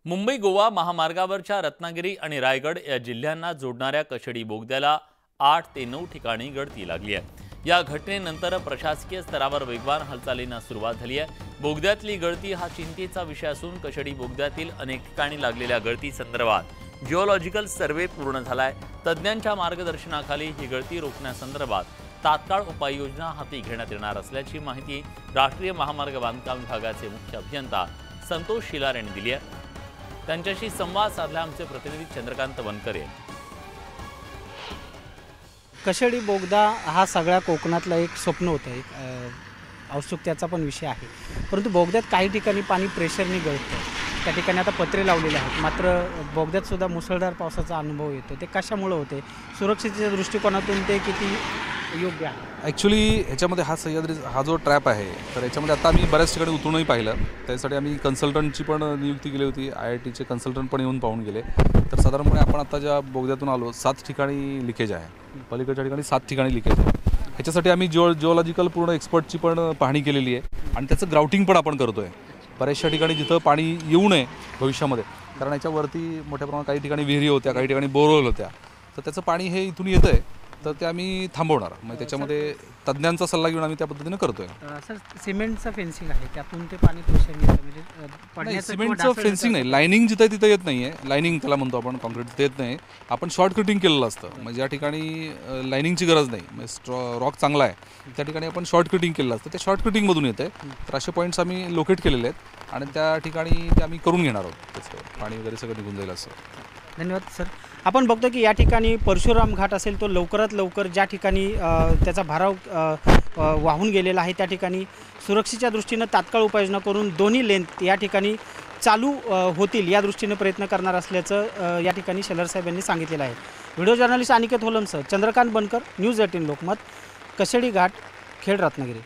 मुंबई गोवा महामार्गावरच्या रत्नागिरी आणि रायगड या जिल्ह्यांना जोडणाऱ्या कशेडी बोगद्याला 8 ते 9 ठिकाणी गळती लागली आहे। या घटनेनंतर प्रशासकीय स्तरावर वेगवान हालचालींना सुरुवात झाली आहे। बोगद्यातली गळती हा चिंतेचा विषय असून कशेडी बोगद्यातील अनेक ठिकाणी लागलेल्या गळती संदर्भात जिओलॉजिकल सर्वे पूर्ण झालाय। तज्ञांच्या मार्गदर्शनाखाली ही गळती रोखण्यासंदर्भात तात्काळ उपाययोजना हाती घेण्यात येणार असल्याची माहिती राष्ट्रीय महामार्ग बांधकाम विभागाचे मुख्य अभियंता संतोष शिलार यांनी दिली आहे। त्यांच्याशी संवाद साधला आमचे प्रतिनिधी चंद्रकांत बनकर यांनी। कशेडी बोगदा हा सगळ्या कोकणातला एक स्वप्न होतं, एक औत्सुक्याचा पण विषय आहे। परंतु बोगद्यात काही ठिकाणी पाणी प्रेशरने गळतं, त्या ठिकाणी आता पत्रे लावलेले आहेत, मात्र बोगद्यात सुद्धा मुसळधार पावसाचा अनुभव येतो। ते कशामुळे होते, सुरक्षेच्या दृष्टिकोनातून ते किती योग्य आहे? ॲक्च्युली ह्याच्यामध्ये हा जो ट्रॅप आहे, तर याच्यामध्ये आता आम्ही बऱ्याच ठिकाणी उतरूनही पाहिलं। त्यासाठी आम्ही कन्सल्टंटची पण नियुक्ती केली होती, IITचे कन्सल्टंट पण येऊन पाहून गेले। तर साधारणपणे आपण आता ज्या बोगद्यातून आलो 7 ठिकाणी लिकेज आहे, पलीकडच्या ठिकाणी 7 ठिकाणी लिकेज आहे। ह्याच्यासाठी आम्ही जिओलॉजिकल पूर्ण एक्सपर्टची पण पाहणी केलेली आहे आणि त्याचं ग्राउटिंग पण आपण करतो आहे बऱ्याचशा ठिकाणी जिथं पाणी येऊ नये भविष्यामध्ये, कारण याच्यावरती मोठ्या प्रमाणात काही ठिकाणी विहिरी होत्या, काही ठिकाणी बोरवेल होत्या, तर त्याचं पाणी हे इथून येतं आहे, तर ते आम्ही थांबवणार। मग त्याच्यामध्ये तज्ज्ञांचा सल्ला घेऊन आम्ही त्या पद्धतीने करतोय। सर, सिमेंटचं फेन्सिंग आहे, त्यातून ते पाणी प्रेशर येतं, म्हणजे सिमेंटचं फेन्सिंग नाही, लायनिंग जिथं तिथं येत नाही आहे, लायनिंग त्याला म्हणतो आपण, कॉन्क्रीट तिथे येत नाही। आपण शॉर्ट कटिंग केलेलं असतं, म्हणजे या ठिकाणी लायनिंगची गरज नाही, म्हणजे रॉक चांगला आहे त्या ठिकाणी आपण शॉर्ट कटिंग केलेलं असतं, ते शॉर्ट कटिंगमधून येतं आहे। तर असे पॉईंट्स आम्ही लोकेट केलेले आहेत आणि त्या ठिकाणी ते आम्ही करून घेणार आहोत, त्याचं पाणी वगैरे सगळं निघून जाईल असं। धन्यवाद सर। आपण बघतो की या ठिकाणी परशुराम घाट असेल, तो लवकरात लवकर ज्या ठिकाणी त्याचा भराव वाहून गेलेला आहे त्या ठिकाणी सुरक्षेच्या दृष्टीनं तात्काळ उपाययोजना करून दोन्ही लेन्थ या ठिकाणी चालू होतील या दृष्टीने प्रयत्न करणार असल्याचं या ठिकाणी शेलार साहेब यांनी सांगितलेलं आहे। व्हिडिओ जर्नलिस्ट अनिकेत होलमसह चंद्रकांत बनकर, न्यूज 18 लोकमत, कशेडी घाट, खेड, रत्नागिरी।